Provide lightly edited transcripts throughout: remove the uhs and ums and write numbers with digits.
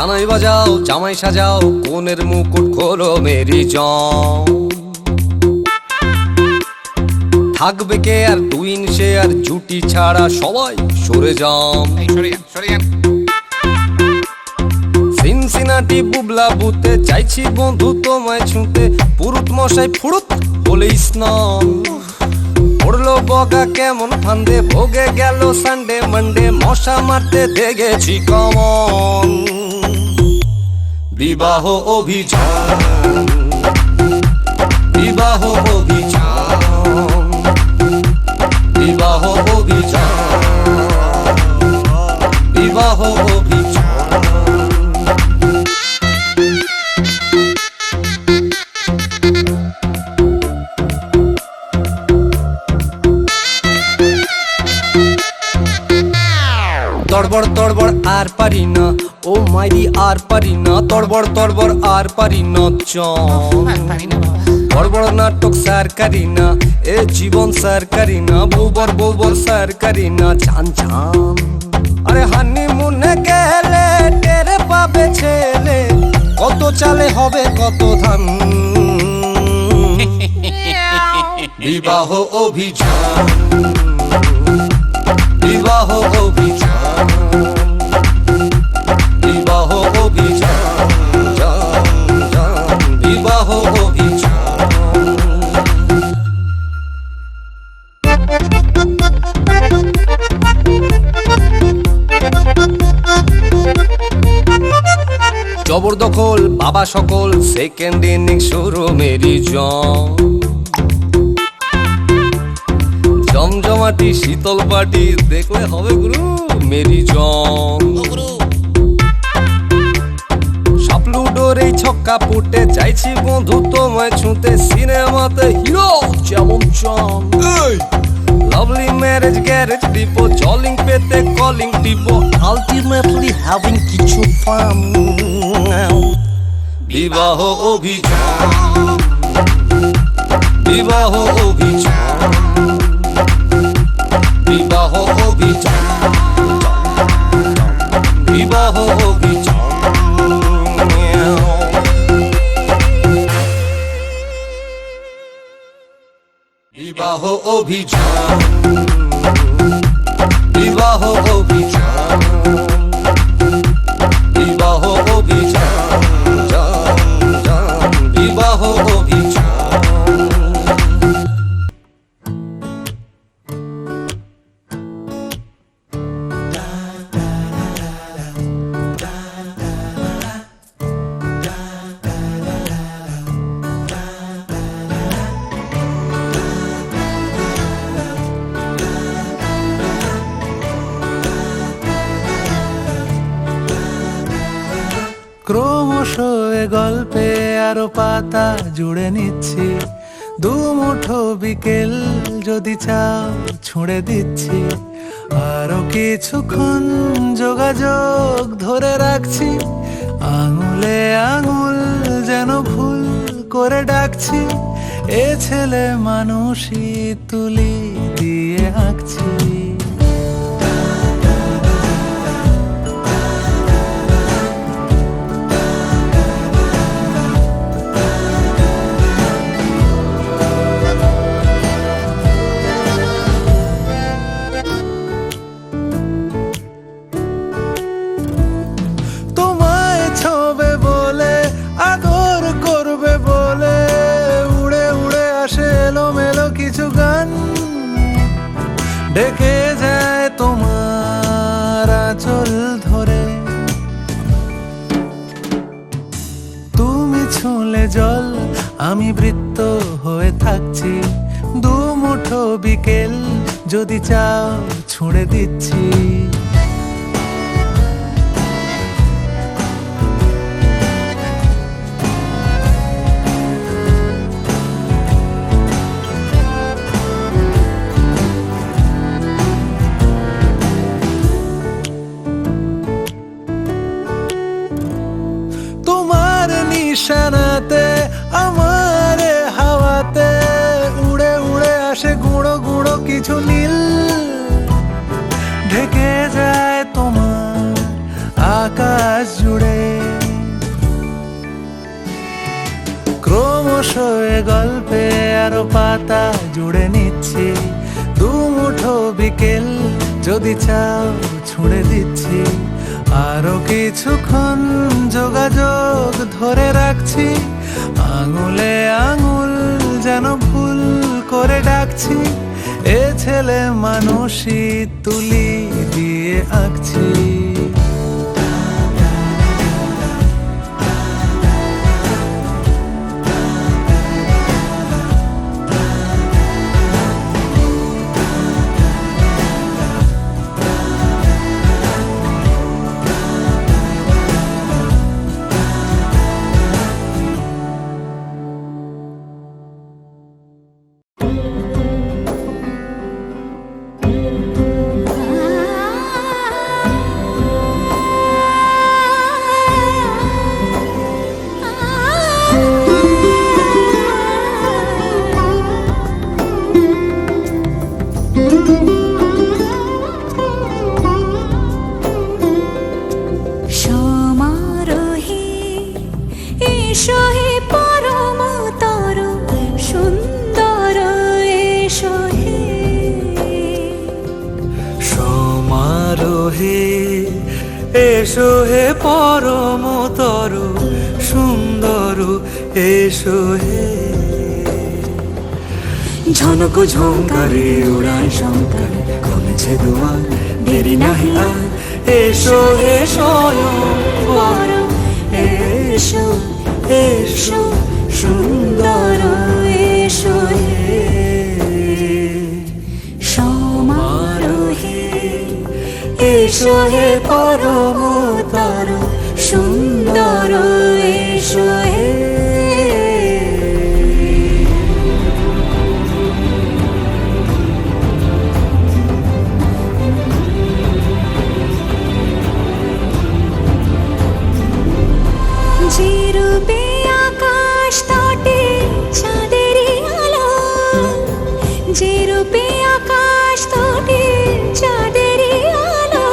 সানাই বাজাও জামাই সাজাও কোনের মুকুট খোলো মেরি জম। থাকবে কে আর টুইন সে আর জুটি ছাড়া সবাই সরে যাম। সিনসিনাটি বুবলা বুতে চাইছি বন্ধু তোমায় ছুঁতে। পুরুত মশাই ফুরুত বলে স্নান পড়লো বগা কেমন ফান্দে। ভোগে গেল সানডে মানডে মশা মারতে দেখেছি কমন। বিবাহ অভিযান বিবাহ অভিযান বিবাহ অভিযান বিবাহ অভিযান। তড়বড় তড়বড় আর পারি না ও মাইরি আর পারি না। তড়বড় তড়বড় আর পারি না বড় নাটক স্যার করি না এ জীবন স্যার করি না। বৌবর বৌবর স্যার করি না চান চান। আরে হানিমুনে গেলে টেরে পাবে ছেলে কত চালে হবে কত ধান। বিবাহ অভিযান বিবাহ অভিযান বিবাহ অভিযান বিবাহ অভিযান। জবরদখল বাবা সকল সেকেন্ড ইনিংস শুরু মেরি জম। জমজমাটি শীতল পাটি দেখলে হবে গুরু মেরি জম। সাপলুডোর এই ছক্কা পুটে চাইছি বন্ধু তোমায় ছুঁতে। সিনেমাতে হিরো যেমন চান লাভলি ম্যারেজ গ্যারেজ ডিপো জলিং পেতে কলিং টিপো আলটিমেটলি হ্যাভিং কিছু ফান। বিবাহ অভিযান বিবাহ অভিযান বিবাহ অভিযান বিবাহ অভিযান। বিবাহ অভিযান বিবাহ অভিযান বিবাহ অভিযান বিবাহ অভিযান। ক্রমশ এ গল্পে আরো পাতা জুড়ে নিচ্ছি। দুমুঠো বিকেল যদি চাও ছুঁড়ে দিচ্ছি। আরো কিছুক্ষণ যোগাযোগ ধরে রাখছি। আঙুলে আঙুল যেন ভুল করে ডাকছি। এ ছেলে মানুষই তুলি দিয়ে আঁকছি। ডেকে যায় তোমার আঁচল ধরে। তুমি ছুঁলে জল আমি বৃত্ত হয়ে থাকছি। দুমুঠো বিকেল যদি চাও ছুঁড়ে দিচ্ছি। নিশানাতে আমার হাওয়াতে উড়ে উড়ে আসে গুঁড়ো গুঁড়ো কিছু নীল। ঢেকে যায় তোমার আকাশ জুড়ে। আরো পাতা জুড়ে নিচ্ছি, দু মুঠো বিকেল যদি চাও ছুঁড়ে দিচ্ছি, আরো কিছুক্ষণ যোগাযোগ ধরে রাখছি, আঙুলে আঙুল যেন ভুল করে ডাকছি, এ ছেলে মানুষই তুলি দিয়ে আঁকছি। এসো হে পরমতর সুন্দর, এসো হে। ঝনক ঝঙ্কারে উড়ায় শঙ্কর, খুলেছে দুয়ার দেরি নাহি আর, এসো হে স্বয়ং বর, এসো এসো সুন্দর, এসো হে সমারোহে, এসো হে পরমতর সুন্দর, এসো হে। যে রূপে আকাশ তটে চাঁদেরই আলো, যে রূপে আকাশ তটে চাঁদেরই আলো,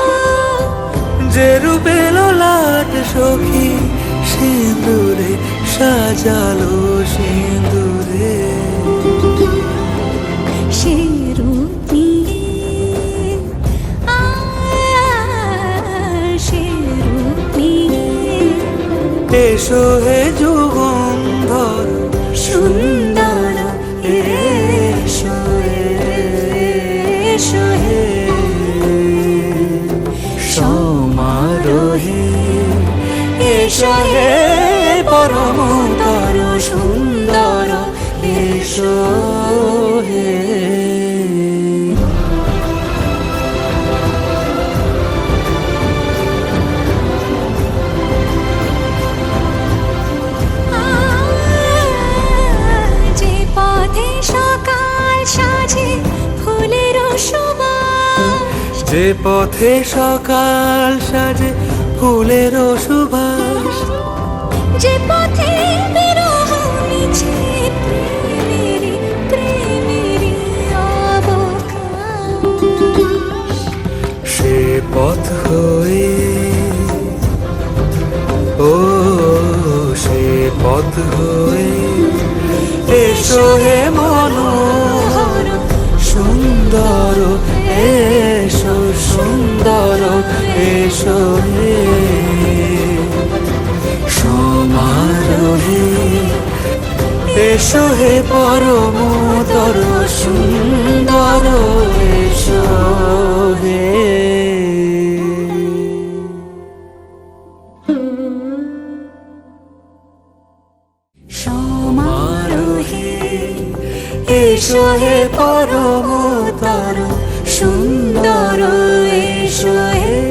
যে রূপে লোলাট সখী সিঁদুরে সাজালো সিঁদুরে, সে রূপ নিয়ে সে রূপ নিয়ে এসো হে যুগন্ধর সুন্দর, এসো এসো হে সমারোহে, এসো হে পরমতর সুন্দর, এসো হে। যে পথে সকাল সাজে ফুলের সুবাস, যে পথে সকাল সাজে ফুলের সুবাস, যে পথে বিরহ মিছে প্রেমেরই প্রেমেরই অবকাশ, সে পথ হয়ে ও সে পথ হয়ে এসো হে মনোহর সুন্দর, এসো সুন্দর, এসো হে সমারোহে, এসো হে পরমতর সুন্দর, এসো হে। সমারোহে, এসো হে পরমতর সুন্দর, এসো হে।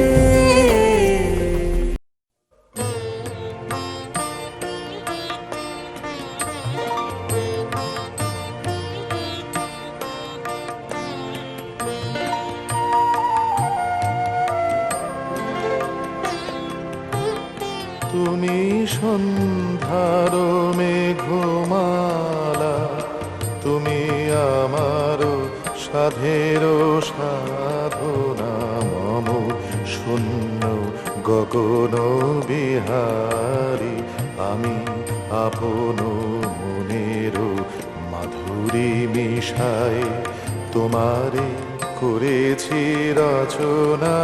তুমি সন্ধ্যার মেঘমালা, তুমি আমার সাধের সাধনা, মম শূন্য গগন বিহারী, আমি আপন মনের মাধুরী মিশায় তোমারে করেছি রচনা।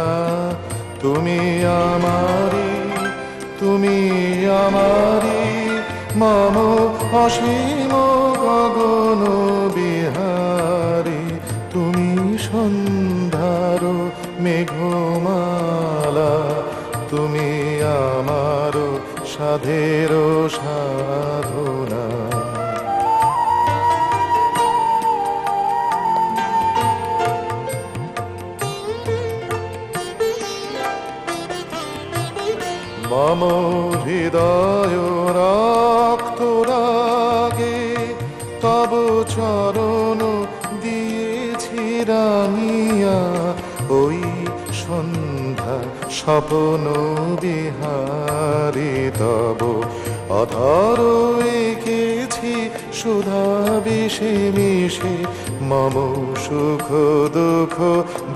তুমি আমারি, তুমি আমারি, মম অসীম গগন বিহারী। তুমি সন্ধ্যার মেঘমালা, তুমি আমার সাধের সাধনা। মম হৃদয় রক্ত রাগে তব চরণ দিয়েছি রাঙিয়া। ওই সন্ধ্যা স্বপ্ন বিহারী তব অধর এঁকেছি সুধা বিষে মিশে। মম সুখ দুঃখ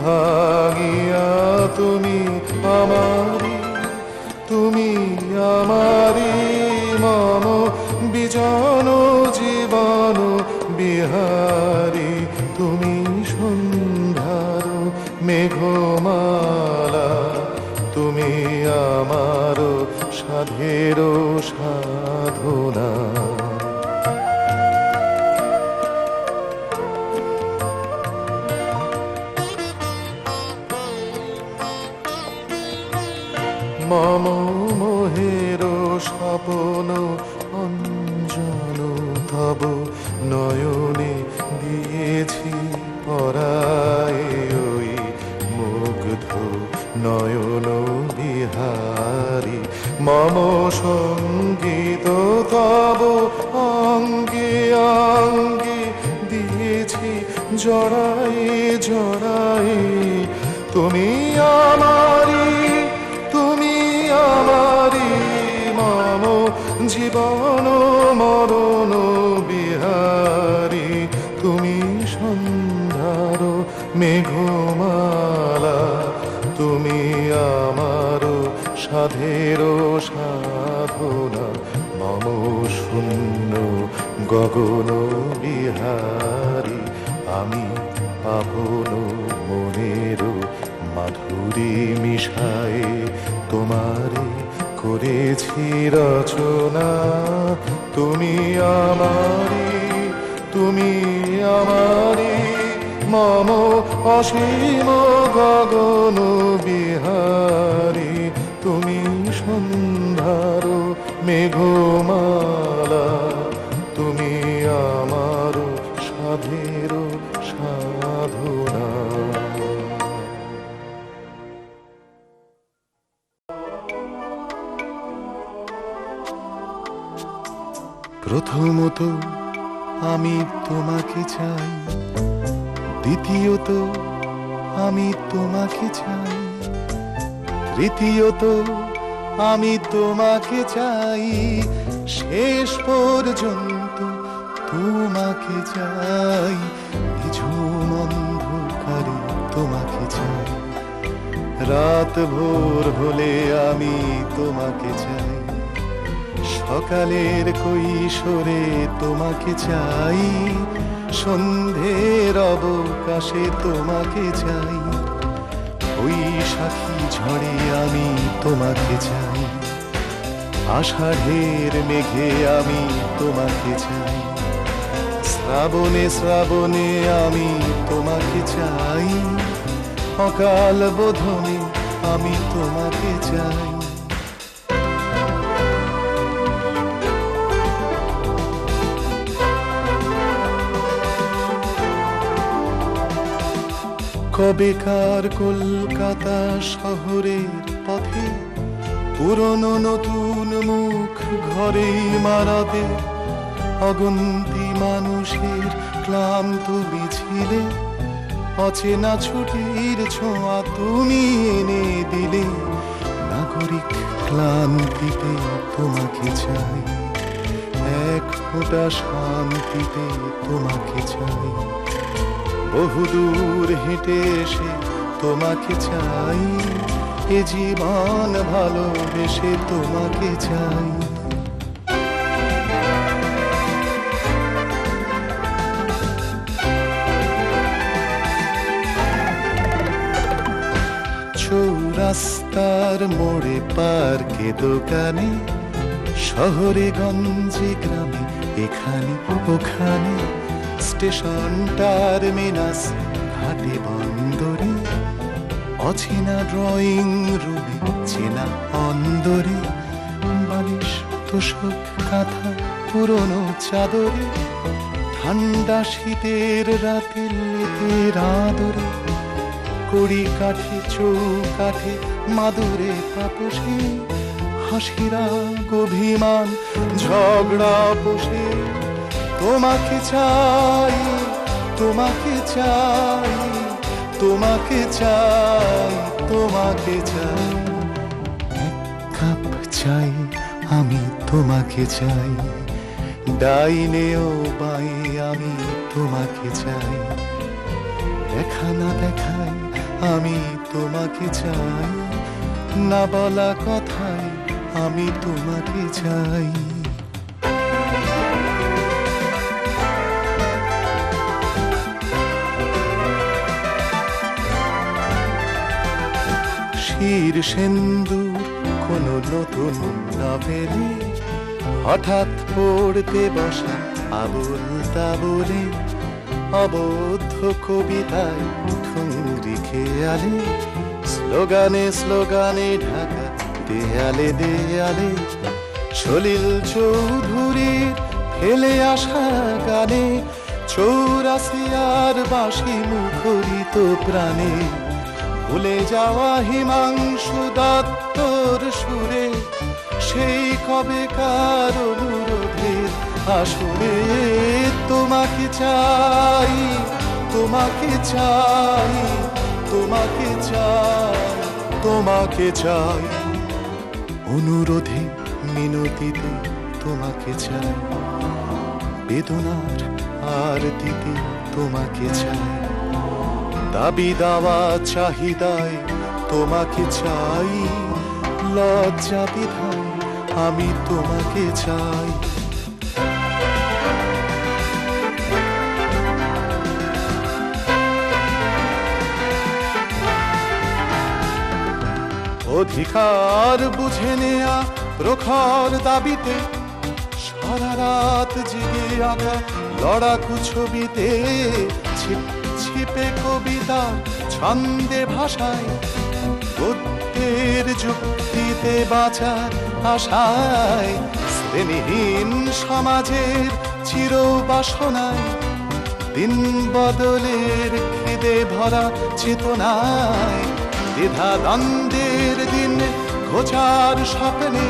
ভাঙিয়া তুমি আমারি, তুমি আমারি, মম বিজন জীবন বিহারী। তুমি সন্ধ্যার মেঘমালা, তুমি আমার সাধের সাধনা। মম মোহের স্বপ্ন অঞ্জন তব নয়নে দিয়েছি পরায়। ওই মুগ্ধ নয়ন বিহারী, মম সঙ্গীত তব অঙ্গে অঙ্গে দিয়েছি জড়াই জড়াই। তুমি আমারি, তুমি আমারি, মম জীবন মরণ বিহারী। তুমি সন্ধ্যার মেঘমালা, তুমি আমার সাধের সাধনা। মম শূন্য গগন বিহারী, আমি পাবন মনের মাধুরী মিশায় তোমারে করেছি রচনা। তুমি আমারি, তুমি আমারি, মম অসীম গগন বিহারী। তুমি সন্ধ্যার মেঘমালা, তুমি আমার সাধের সাধনা। প্রথমত আমি তোমাকে চাই, দ্বিতীয়ত আমি তোমাকে চাই, তৃতীয়ত আমি তোমাকে চাই, শেষ পর্যন্ত তোমাকে চাই। নিঝুম অন্ধকারে তোমাকে চাই, রাত ভোর হলে আমি তোমাকে চাই, সকালের কৈশোরে তোমাকে চাই, সন্ধ্যের অবকাশে তোমাকে চাই, বৈশাখী ঝড়ে আমি তোমাকে চাই, আষাঢ়ের মেঘে আমি তোমাকে চাই, শ্রাবণে শ্রাবণে আমি তোমাকে চাই, অকাল বোধনে আমি তোমাকে চাই। কবেকার কলকাতা শহরের পথে পুরনো নতুন মুখ ঘরেই মারাবে, অগন্তি মানুষের ক্লান্ত মিছিলে অচেনা ছুটির ছোঁয়া তুমি এনে দিলে। নাগরিক ক্লান্তিতে তোমাকে চাই, এক ফোঁটা শান্তিতে তোমাকে চাই, বহুদূর হেঁটে এসে তোমাকে চাই, এ জীবন ভালোবেসে তোমাকে চাই। চৌরাস্তার মোড়ে পার্কে দোকানে, শহরে গঞ্জে গ্রামে এখানে ওখানে, স্টেশন টার্মিনাস ঘাটে বন্দরে, অচেনা ড্রয়িং রুমে চেনা অন্দরে, বালিশ তোষক কাঁথা পুরনো চাদরে, ঠান্ডা শীতের রাতে লেপের আদরে, কড়ি কাঠে চৌকাঠে মাদুরে পাপসে, হাসিরা অভিমান ঝগড়া বসে, তোমাকে চাই তোমাকে চাই তোমাকে চাই তোমাকে চাই, এক কাপ চাই আমি তোমাকে চাই, ডাইনে ও বাই আমি তোমাকে চাই, দেখা না দেখায় আমি তোমাকে চাই, না বলা কথায় আমি তোমাকে চাই। শির সেন্দুর কোন নতুন নভেলে, হঠাৎ পড়তে বসা আবুল তাবলে, অবদ্ধ কবিতায় ঠুংরি খেয়ালে, স্লোগানে স্লোগানে ঢাকা দেয়ালে দেয়ালে, সলিল চৌধুরীর ফেলে আসা গানে, চৌরাসিয়ার বাঁশি মুখরিত প্রাণে, ভুলে যাওয়া হিমাংশু দত্তর সুরে, সেই কবেকার অনুরোধের আসরে, তোমাকে চাই তোমাকে চাই তোমাকে চাই তোমাকে চাই, অনুরোধে মিনতিতে তোমাকে চাই, বেদনার আরতিতে তোমাকে চাই, দাবি দাওয়া চাহিদায় তোমাকে চাই, লজ্জা বিধায় আমি তোমাকে চাই। অধিকার বুঝে নেয়া প্রখর দাবিতে, সারা রাত জেগে আঁকা লড়াকু ছবিতে, ছিপে কবিতা ছন্দে ভাষায়, বুদ্ধের যুক্তিতে বাঁচার আশায়, শ্রেণীহীন সমাজের চির বাসনায়, দিন বদলের খিদে ভরা চেতনায়, দ্বিধা দ্বন্দ্বের দিন ঘোচার স্বপ্নে,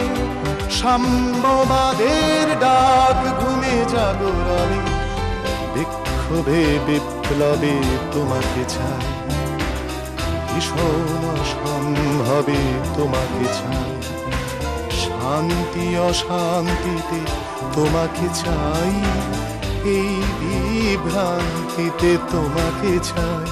সাম্যবাদের ডাক ঘুমে জাগরণে, বিক্ষোভে বিপ্লবে তোমাকে চাই, ভীষণ অসম্ভবে তোমাকে চাই, শান্তি অশান্তিতে তোমাকে চাই, এই বিভ্রান্তিতে তোমাকে চাই।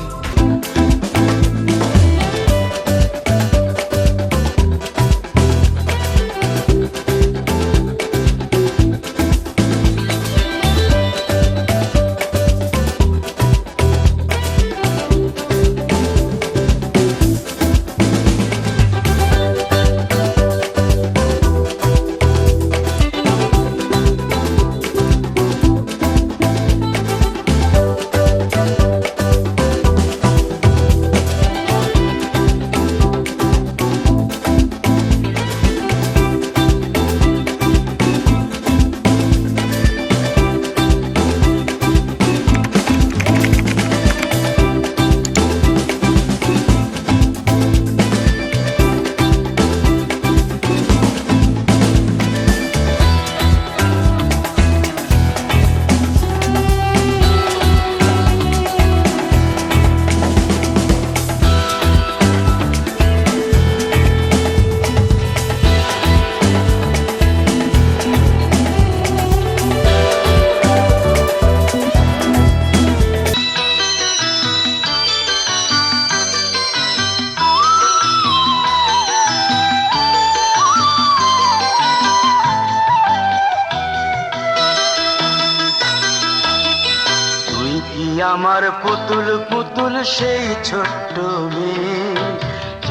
আমার পুতুল পুতুল সেই ছোট্ট মেয়ে,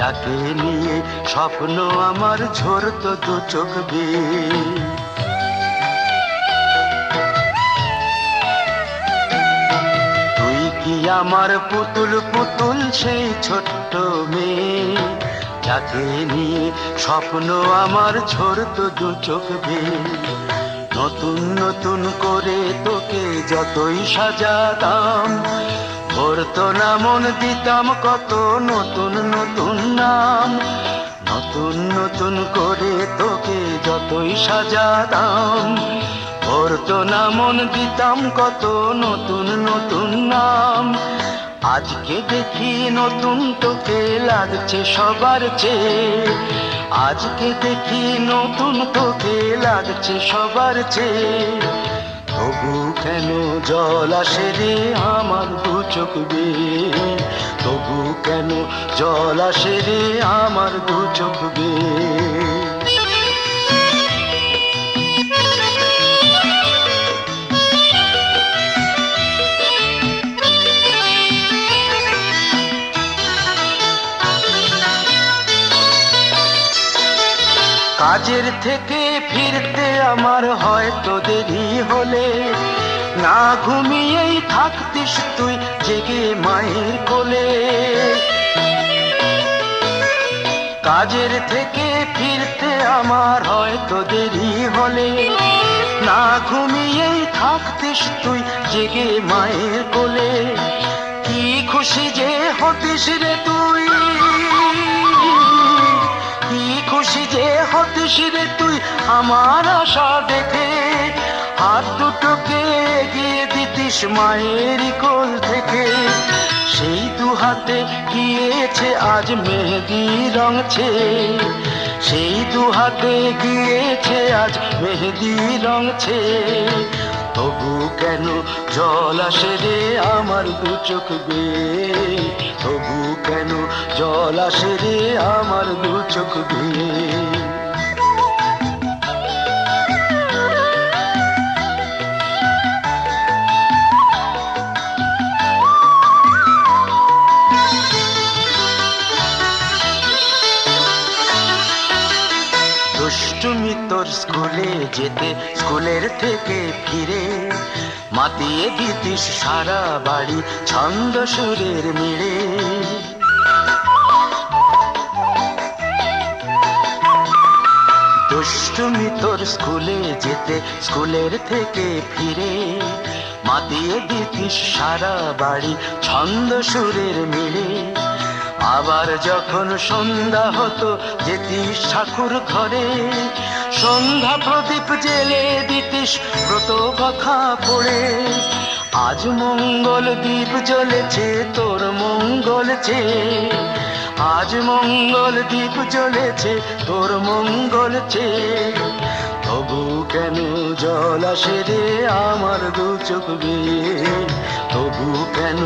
যাকে নিয়ে স্বপ্ন আমার ঝরতো দু চোখ বেয়ে। তুই কি আমার পুতুল পুতুল সেই ছোট্ট মেয়ে, যাকে নিয়ে স্বপ্ন আমার ঝরতো দু চোখ বেয়ে। নতুন নতুন করে তোকে যতই সাজাতাম, ভরতো না মন, দিতাম কত নতুন নতুন নাম। নতুন নতুন করে তোকে যতই সাজাতাম, ভরতো না মন, দিতাম কত নতুন নতুন নাম। আজকে দেখি নতুন তোকে লাগছে সবার চেয়ে, আজকে দেখি নতুন তোকে লাগছে সবার চেয়ে। তবু কেন জল আসে রে আমার দু চোখ বেয়ে, তবু কেন জল আসে রে আমার দু চোখ বেয়ে। কাজের থেকে ফিরতে আমার হয়তো দেরি হলে, না ঘুমিয়েই থাকতিস তুই জেগে মায়ের কোলে। কাজের থেকে ফিরতে আমার হয়তো দেরি হলে, না ঘুমিয়েই থাকতিস তুই জেগে মায়ের কোলে। কি খুশি যে হতিস রে তুই, কি খুশি যে হতিস রে তুই আমার আশা দেখে। হাত দুটোকে এগিয়ে দিতিস মায়ের কোল থেকে, সেই দু হাতে গিয়েছে আজ মেহেদি রঙছে, সেই দু হাতে গিয়েছে আজ মেহেদি রঙছে। তবু কেন জল আসে রে আমার দু চোখ বেয়ে, তবু কেন জল আসে রে আমার দু চোখ বেয়ে। দুষ্টুমি তোর স্কুলে যেতে, স্কুলের থেকে ফিরে মাতিয়ে দিতিস সারা বাড়ি ছন্দ সুরের মিড়ে। দুষ্টুমি তোর স্কুলে যেতে, স্কুলের থেকে ফিরে মাতিয়ে দিতিস সারা বাড়ি ছন্দ সুরের মিড়ে। আবার যখন সন্ধ্যা হতো যেতিস ঠাকুর ঘরে, সন্ধ্যা প্রদীপ জেলে দিতিস ব্রত কথা পড়ে। আজ মঙ্গল দ্বীপ জ্বলেছে তোর মঙ্গল চেয়ে, আজ মঙ্গল দ্বীপ জ্বলেছে তোর মঙ্গল চেয়ে। তবু কেন জল আসে রে আমার দু চোখ বেয়ে, তবু কেন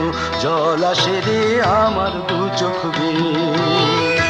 জল আসে রে আমার দু চোখ বেয়ে।